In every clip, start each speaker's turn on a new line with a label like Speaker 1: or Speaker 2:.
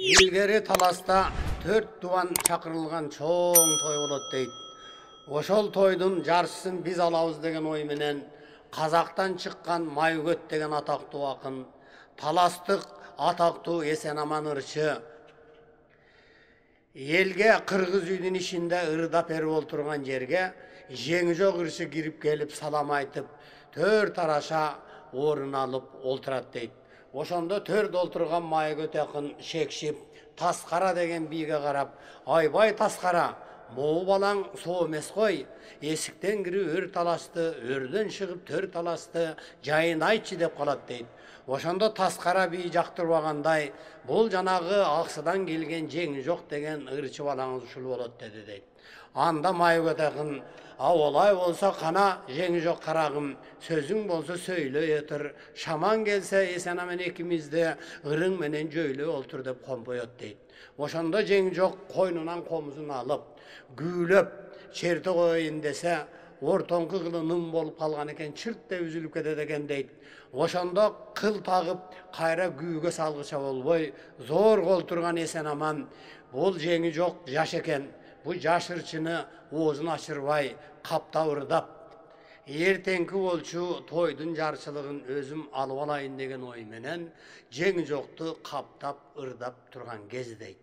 Speaker 1: İlgeri Talasta 4 duvan çakırılgan çoğun toy bolot deyt. Oşol toydun jarçысын biz alabız degen oy menen Kazaktan çıkkan Maygöt degen ataktуу akın, Talastık ataktуу Esenaman ırçı. Elge Kırgız üydün işinde ırdap eri olturgan jerge Жеңжок ырчы kirip gelip salam aytıp 4 araşa orun alıp olturat deyt. Oşonda 4 olturgan Maygöt akın şekşip Taskara degen biige karap, aybay Taskara, moğu balang soğ emes koy, esikten girip ör talasты, örden çıkıp 4 talasты jayын aytçı dep kalat deyt. Oşonda Taskara bir jaktırbaganday, bol janagı Aksıdan gelgen Жеңжок degen ırçı balаңız uşul bolot dedi deyt. Anda Maygöt akın, olay bolsa kana Жеңжок karagım, sözün bolsa söyle yetir, şaman gelse Esenaman ekimizde ırın menen jöyle oltur dep kompoyot deyt. Oşonda Жеңжок koynunan komuzunu alıp, güylöp, çerti koyun dese, ortonkı kılı nım bolup kalgan eken çırt de üzülüp ketedi eken deyt. Oşonda kıl tağıp, kayra güyge salgıça bolboy, zor kolturgan Esenaman, bol Жеңжок jaş eken, bu jaş ırçını oğuzunu açırbay, kapta ırdap. Ertenki bolçu toydun jarçılığın özüm alıp alayın degen oy menen Жеңжокtu kaptap ırdap turgan kezi deyt.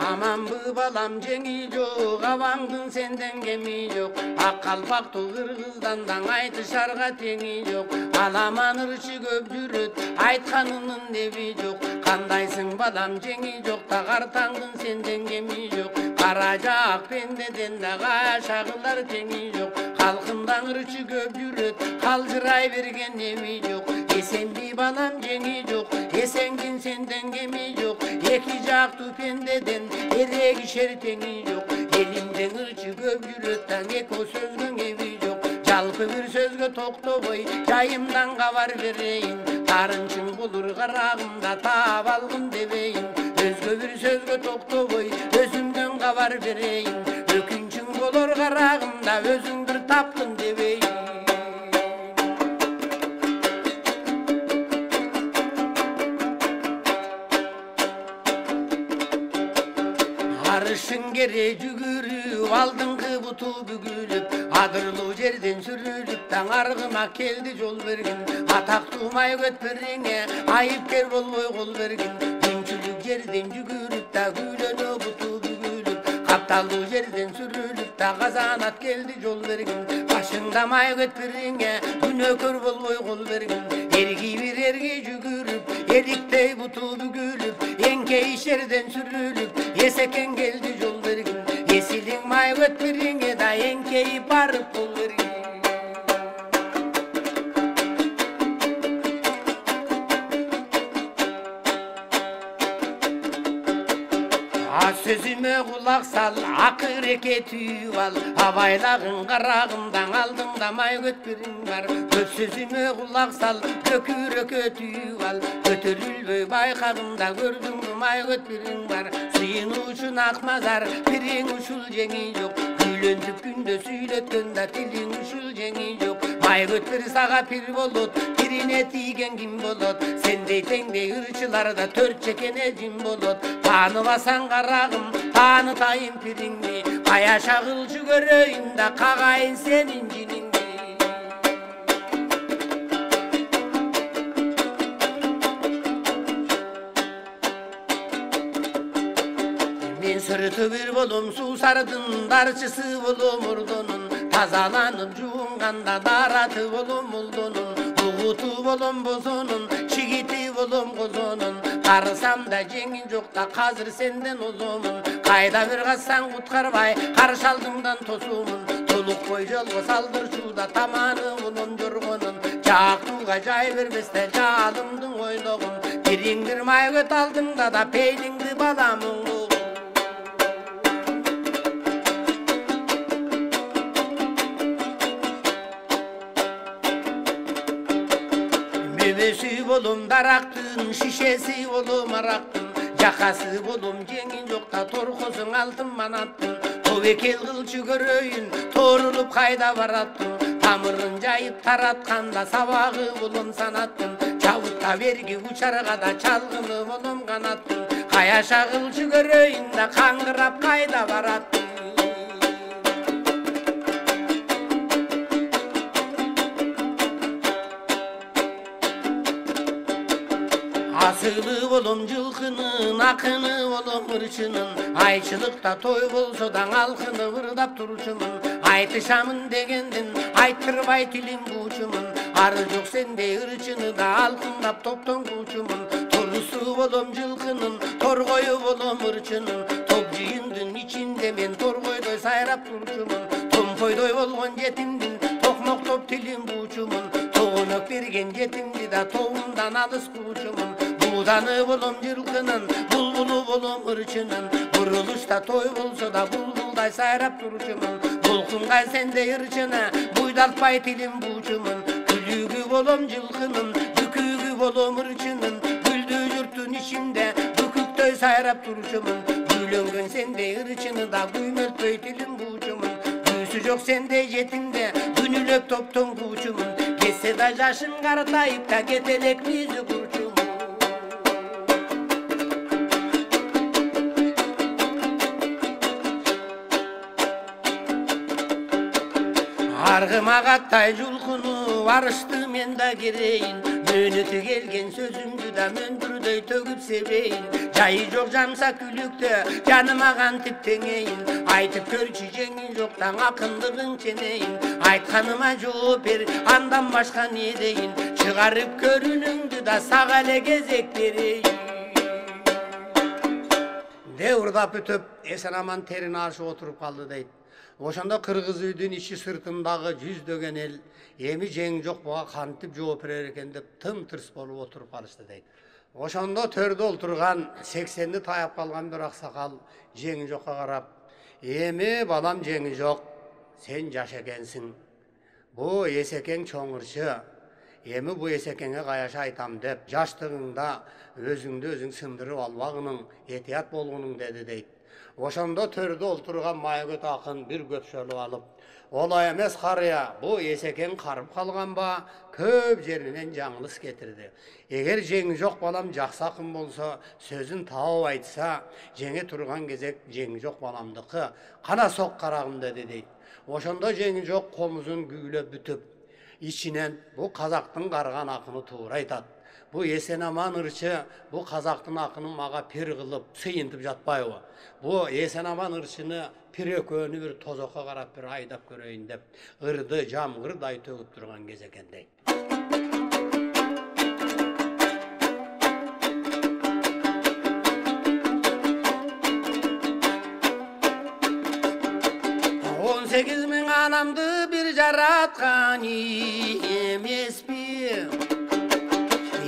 Speaker 1: Aman bu balam Жеңжок, avaңdın senden kemi yok. Ak kalpaktu Kırgızdandan aytışarga teni yok. Alaman ırçı köp jürüt, aytkanının nebi yok. Kandaysın balam Жеңжок, tagartаңdın senden kemi yok. Karacak pendeden de kaşağılar teni yok. Halkımdan ırçı köp jürüt, kalcıray bergen nebi yok. Esendi balam Жеңжок, esengin senden kemi yok. Eki jaktı pendeden eregi şerteni yok. Elimden ırçı köp jürütten eko sözgün evi yok. Jalkı bir sözgü toktoboy, jayımdan kavar vereyin. Tarınçın bulur karağımda taap algın debeyin. Özgü bir sözgü toktoboy, özümden kavar vereyin. Ökünçün bulur karağımda özündür taptın debeyin. Arışın gere jügürüp, aldыңkı butu bügülüp, adırlı jerden sürülüp, taң argıma keldi jol bergin. Ataktуу Maygöt birine, ayıpker bolboy kol bergin. Günçülük jerden jügürüp, ta güylönö butu bügülüp, kaptallı jerden sürülüp, ta kazanat keldi jol bergin. Başında Maygöt birine, günökör bolboy kol bergin. Ergi bir ergi jügürüp, eriktey butu bügülüp, enkey şerden sürülüp, eseken geldi jol bergin. Esilin Maygöt birine da enkeyi barıp bol bergin. Sözüme kulak sal, akıreke tüyüp al. Avaylağın karağımdan aldığımda Maygöt birin var. Köp sözüme kulak sal, köküreke tüyüp al. Götürülböy baykağımda gördüm Maygöt birin var. Suyun uçun akmazar, pirin uşul Жеңжок. Güylöntüp günde süyletkönda tilin uşul Жеңжок. Maygöt bir sağa pir bolot, pirine tiygen kim bolot. Sendey tengdey ırçılarda 4 çekene jim bolot. Tanıbasan karağım, tanıtayım pirinni. Kaya şağılcı göreyim de kagayın senin cininni. Men sırtı bir bolum su sardın, darçısı bolum urdunun. Tazalanıp juunganda daratı bolum uldunun. Uğutu bolum bozunun, çigiti bolum kozunun. Karısam da Жеңжок da kazır senden uzumun. Kayda bir kassan kutkarbay, karşı aldımdan tosumun. Toluk boy jolgo saldır şuda tamanı bulun jorgonun. Jaktuga jay berbeste jalımdın oyloğun. Biringdir Maygöt aldığında da peylingdi balamın. Bebesi bolum daraktın, şişesi bolum araktın. Jakası bolum Жеңжокta torkosun altın manattın. тобекел кылчы көрөйүн торулуп кайда бараттым тамырын жайып таратканда сабагы болом санаттым чабытта берги учарга да чалгыны болом канаттым каяша кылчы көрөйүн да каңгырап кайда бараттым асылы болом жылкынын акыны болом ырчынын айчылыкта той болсо да алкынып ырдап турчумун айтышамын дегендин айттырбай тилим буучумун ары жок сендей ырчыны да алкындап топтон куучумун турусу болом жылкынын торгою болом ырчынын топ жыйындын ичинде мен торгойдой сайрап турчумун томпойдой болгон жетимдин токмоктоп тилим буучумун тоонок берген жетимди да тобумдан алыс куучумун Budаны болом жылкынын, булбулу болом ырчынын Бурулушта той болсо да булбулдай сайрап турчумун Булкунгай сендей ырчына, буйдалтпай тилим буучумун Күлүгү болом жылкынын, бүкүгү болом ырчынын Гүлдүү журттун ичинде, бүкүктөй сайрап турчумун Бүйлөнгөн сендей ырчыны да буймөлтпөй тилим буучумун Күүсү жок сендей жетимде, күнүлөп топтон куучумун Кетсе да жашын каратайып да кетелек бизди курчумун Аргыма каттай жулкуну арышты мен да керейин Мөнөтү келген сөзүмдү да мөндүрдөй төгүп себейин Жайы жок жамса күлүктө жаныма кантип теңейин Айтып көрчү жеңил жоктан акындыгың ченейин Айтканыма жооп бер андан башка не дейин Чыгарып көрүнүңдү да сага эле кезек берейин Де урдап өтөп эсен аман терин ашып отуруп калды дейт Ошондо кыргыз үйдүн ичи сыртындагы жүздөгөн эл эми жең жок буга кантип жооп берер экен деп тым-тырс болуп отуруп калышты дейт. Ошондо төрдө отурган 80-ди таяп калган бир аксакал жең жокко карап, "Эми балам жең жок, сен жаш экенсиң. Бу эсекең чоңурчу. Эми бу эсекеңе каяша айтам деп, жаштыгыңда өзүңдү өзүң сындырып албагының, этият болгонуң" деди дейт. Ошондо төрдө отурган майгөт акын бир көпшөлүп алып, "Олай эмес карыя, бу эсекең карып калганба, көп жеринен жаңылыш кетирди. Эгер жең жок балам жакшы акын болсо, сөзүн таап айтса, жеңе турган кезек жең жок баламдыкы. Кана сок карагым" деди дейт. Ошондо жең жок комузун күүлөп бүтүп, ичинен "Бу казактын карган акыны туура айтат. Бу эсен аман ырчы, бу казактын акынын мага пир кылып сыйынтып жатпайбы? Бу эсен аман ырчыны пир экөөнү бир тозокко карап бир айдап көрөйүн" деп ырды жамгырдай төгүп турган кез экен дейт. Он 8 миң анамды бир жараткан эмеспи?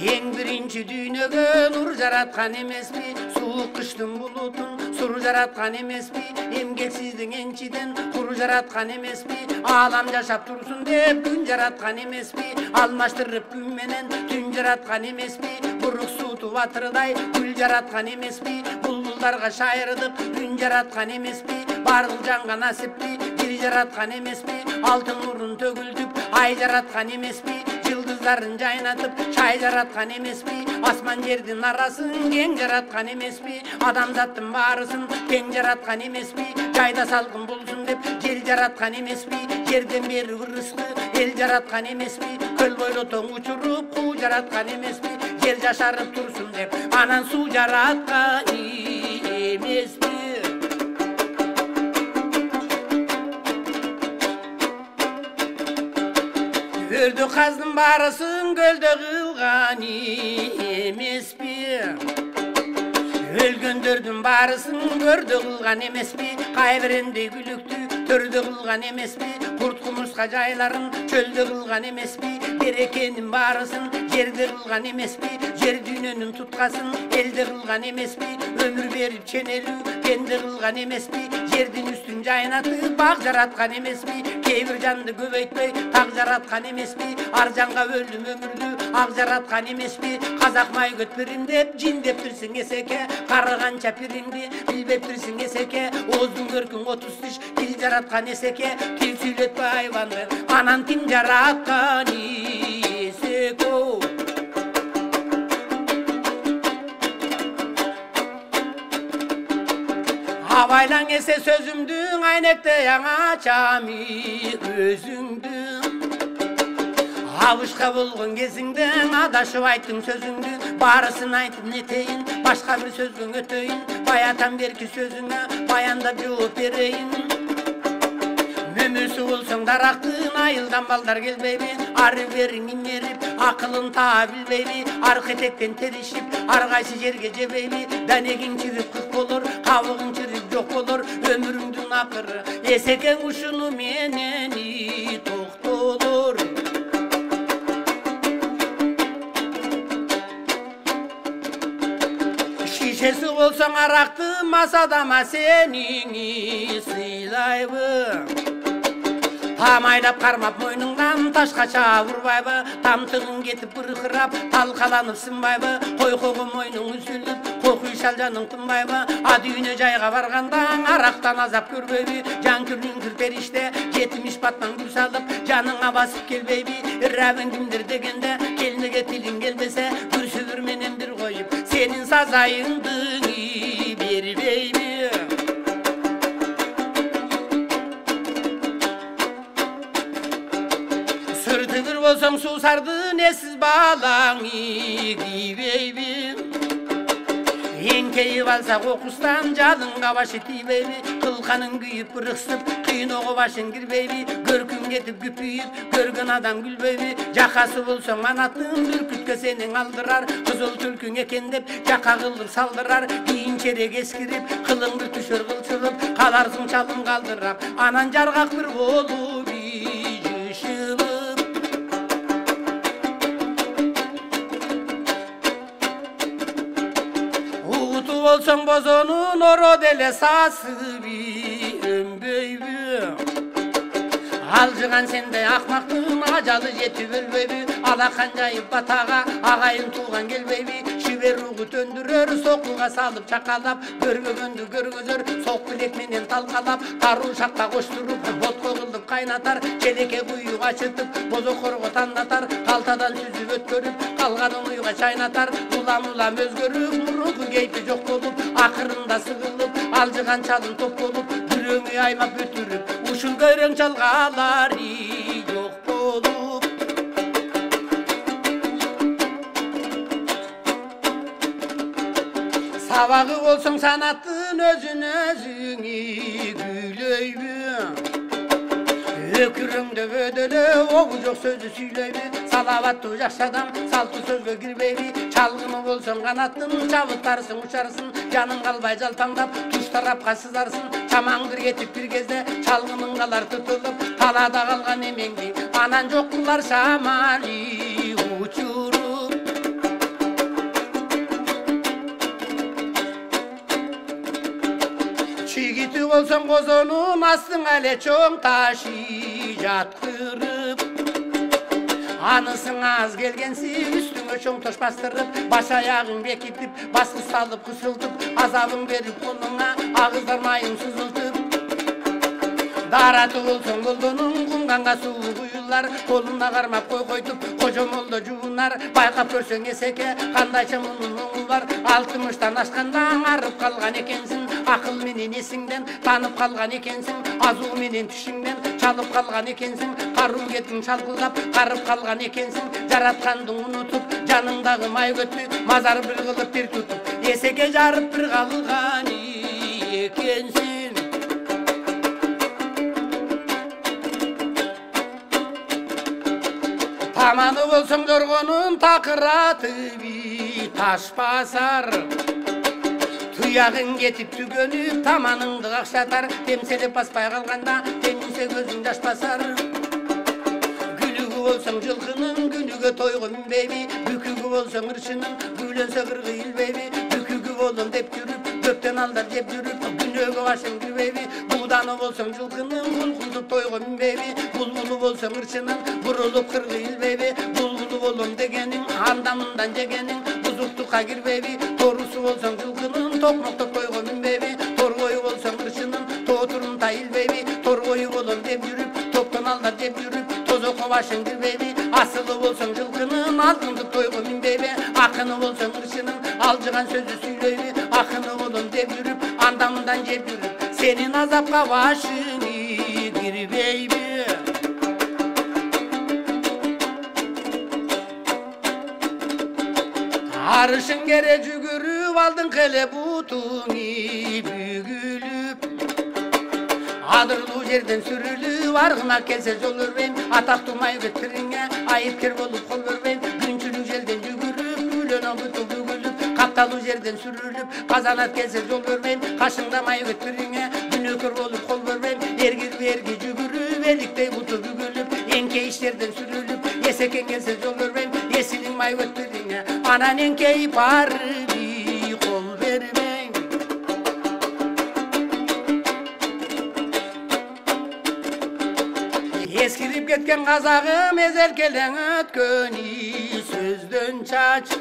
Speaker 1: Ең биринчи дүйнөгө нур жараткан эмеспи? Суук кыштын булутун сур жараткан эмеспи? Эмгексиздин энчиден кур жараткан эмеспи? Аалам жашап турсун деп күн жараткан эмеспи? Алмаштырып күн менен түн жараткан эмеспи? Бурук сууту батырдай гүл жараткан эмеспи? Булбулдарга шайырдык үн жараткан эмеспи? Баргыл жанга насипти бир жараткан эмеспи? Алтын нурун төгүлтүп ай жараткан эмеспи? Жылдыздарын жайнатып чай жараткан эмеспи? Асман жердин арасын кең жараткан эмеспи? Адамзаттын баарысын тең жараткан эмеспи? Жайда салкын болсун деп жер жараткан эмеспи? Жерден бери ырыскы эл жараткан эмеспи? Көл бойло тоң учуруп куу жараткан эмеспи? Жер жашарып турсун деп анан суу жараткан эмеспи? Өлдү каздын баарысын көлдө кылган эмеспи? Өлгөндөрдүн баарысын көрдө кылган эмеспи? Кайбирендей күлүктү төрдө кылган эмеспи? Курт кумурска жайларын чөлдө кылган эмеспи? Берекенин баарысын жерде кылган эмеспи? Жер дүйнөнүн туткасын элде кылган эмеспи? Өмүр берип ченелүү пенде кылган эмеспи? Жердин үстүн жайнатып бак жараткан эмеспи? кейбір жанды көбейтпей так жаратқан емес пе, ар жанға өлдім өмірді ақ жаратқан емес пе, қазақ май көтпірін деп жин деп тұрсың есеке, қарығанша пиріңді білбептірсің есеке, оздың көркің 30 тиш тіл жаратқан есеке, тіл сөйлетпе айбанды анан тим жаратқан есеке. Абайлаң есе сөзімдің айнекте яңа чами өзіңдің, абышқа болған кезіңдің адашып айттың сөзіңді, барысын айтып нетейін, башқа бір сөздің өтейін, баятан беркі сөзіңе баяндап жооп берейін. Мөмөсі болсаң дарақтың айылдан балдар келбейбі, ары берің инеріп, ақылын таға білбейбі, арқы етектен терішіп, арғайсы жерге жебейбі, дәнегің чіріп қық болыр, қабығың чіріп жоқ болыр, өміріңдің ақыры, есекең ұшыны менені тоқтолыр. Шешесі болсаң арақты масадама сеніңі сыйлайбы, тамайлап қармап мойныңнан ташқа чабырбайбы, тамтығың кетіп бұрқырап талқаланып сынбайбы, қойқоғы мойның үзіліп қоқүй шалжаның тынбайбы, ад үйіне жайға барғанда арақтан азап көрбейбі, жан күрнің кірперіште 70 баттан гүл салып жаныңа басып келбейбі, рәбін кімдір дегенде келініге тілін келбесе күрсүбір менен бір қойып сенің сазайыңдың бербейбі. Сырты бір болсаң сусарды несіз балаң кийбейбі, еңкейіп алсақ оқыстан жалынға башы тийбейбі, қылқаның күйіп бұрықсып қиыноғы башын кірбейбі, көркің кетіп күпейіп көрген адам күлбейбі, жақасы болсаң манаттың бүркітке сенің алдырар, қызыл түлкің екен деп жақа қылып салдырар, кейін черек ескіріп қылыңды түшір қылшылып қаларсың чалым қалдырап, анан жарғақ бір болып жышылып. Болсаң бозонun oro деле сасыби өнбейбі, алжыған сенде ақмақтың ажалы жетіп өлбейбі, алақан жайып батаға ағайын туған келбейбі, шибер руғы төндірер соққыға салып чақалап, көргөгөнді көргөзөр соқ білек менен талқалап, тару шаққа қоштырып ботқо қылып қайнатар, челеке құйы қачытып бозоқорға таңдатар, қалтадан сүзіп өткөріп қалғанын ұйға шайнатар, улам-улам өзгөріп мұрығы кейпі жоқ болып, ақырында сығылып алжыған чалын топ болып, бүрөңі аймап өтіріп ушыл көрің чалғалары жоқ болып. Сабағы болсаң санаттың өзін өзіңі күйлейбі, өкіріңді өділі оғы жоқ сөзі сүйлейбі, салаватты жақсы адам салты сөзге кірбейбі, чалғымы болсаң қанаттың чабыттарсың ұшарсың, жаның қалбай жалпаңдап тұш тарапқа сызарсың, чамаң бір кетіп бір кезде чалғымың қалар тұтылып, талада қалған емеңді анан жоқ қылар шамали ұчырып. Чигиті болсаң қозонun астың әле чоң ташы жатқырып, анысың аз келгенсі үстіңе чоң тош бастырып, баш аяғың бекітіп басқы салып қысылтып, азабың беріп қолыңа ағыздар майың сызылтып, дараты болсаң болдының құңғанға суы құйылар, қолына қармап қой қойтып қожомолды жуынар, байқап көрсең есеке қандайша мұның мұңы бар, 60-тан ашқанда арып қалған екенсің, ақыл менен есіңден танып қалған екенсің, азу менен түшіңден çalıp kalgan ekensin, karun getin çalgıldap karıp kalgan ekensin, jaratkandıň unutup janыңdagy may götü mazar bir kılıp bir tutup esege jarıp bir kalgan ekensin. Tamanı bolsun jorgonun takıratı bir taş basar, tuyağın getip tügönüp tamanыңды kakşatar, temselip baspay kalganda teminse gözüň jaş basar. Gülügü bolsaň жылкынын günüge toyga minbeybi, bükügü bolsaň ırçынын gülönse kırgı ilbeybi, bükügü bolun dep жүрүp Köpten alдар jep жүрүp күнөөгө башың кирбейби Буğdanı болсоң жылкынын булкулдуп тойго минбейби Булбулу болсоң ырчынын бурулуп кыргы илбейби Булбулу болом дегениң анда мындан жегениң бузуктукка кирбейби Торусу болсоң жылкынын токмоктоп тойго минбейби Торгою болсоң ырчынын тоотурунта илбейби Торгою болом деп жүрүп топтон алдар жеп жүрүп тозокко башың кирбейби Асылы болсоң жылкынын алтындык тойго минбейби Акыны болсоң ырчынын алжыган сөздү сүйлөйбү Акыны болом деп жүрүп анда мындан жеп жүрүп Сенин азапка башың кирбейби Арышың кере жүгүрүп алдың келе бутуңи бүгүлүп Адырлуу жерден сүрүлүп аргына келсе жол өрбейм Атактуу майгөтүрүңө айыпкер болуп кол бербейм Күнчүлүк желден жүгүрүп күлөнө буту бүгүлүп Капталуу жерден сүрүлүп казанат келсе жол бербейм Кашыңда майгөтүрүңө күнөөкөр болуп кол бербейм Эргир берги жүгүрүп эликтей буту бүгүлүп Эңке иштерден сүрүлүп эсекең келсе жол бербейм Эсилиң майгөтүрүңө анан эңкейип барбый кол бербейм Ескирип кеткен казагым эзеркелең өткөнү сөздөн чач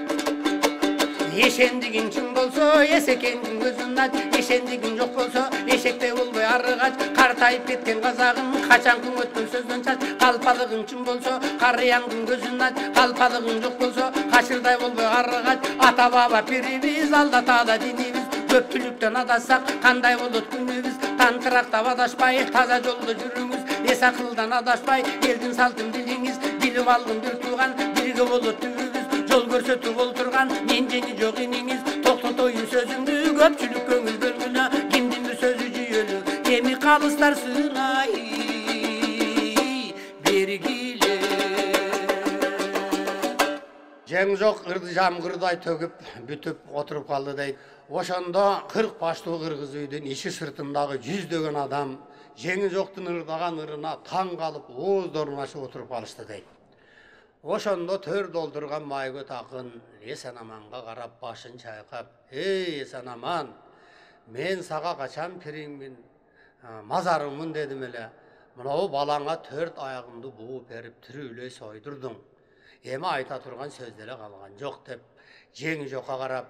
Speaker 1: Эшендигиң чын болсо эсекеңдин көзүн ач Эшендигиң жок болсо эшектей болбой арыгач Картайып кеткен казагым качанкы өткөн сөздөн чач Калпалыгың чын болсо карыяңдын көзүн ач Калпалыгың жок болсо качырдай болбой арыгач Ата баба пирибиз алдаталы динибиз Көпчүлүктөн адашсак кандай болот күнүбүз Тантырактап адашпай таза жолдо жүрүңүз Эс акылдан адашпай элдин салтын билиңиз Билип алгын бир тууган бирге болот түбүбүз Жол көрсөтүп олтурган мен жеңи жок иниңиз Токтотоюн сөзүңдү көпчүлүк көңүл бөлгүлө Кимдин бир сөзү жүйөлү эми калыстар сынай бергиле Жең жок ырды жамгырдай төгүп бүтүп отуруп калды дейт Ошондо 40 баштуу кыргыз үйдүн иши сыртындагы жүздөгөн адам жеңи жоктун ырдаган ырына таң калып ооздорун ачып отуруп калышты дейт Ошондо төр долдурган майгөт акын Эсенаманга карап башын чайкап Эй Эсенаман мен сага качан пириңмин мазарыңмын дедим эле Мынау балаңа 4 аягыңды бууп берип тирүүлөй сойдурдуң Эми айта турган сөз деле калган жок деп жеңи жокко карап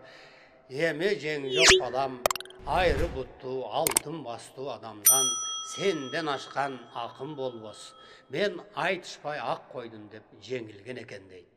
Speaker 1: Эми жеңи жок балам айры буттуу алтын бастуу адамдан сенден ашкан акын болбос Мен айтышпай ак койдум деп жеңилген экен дейт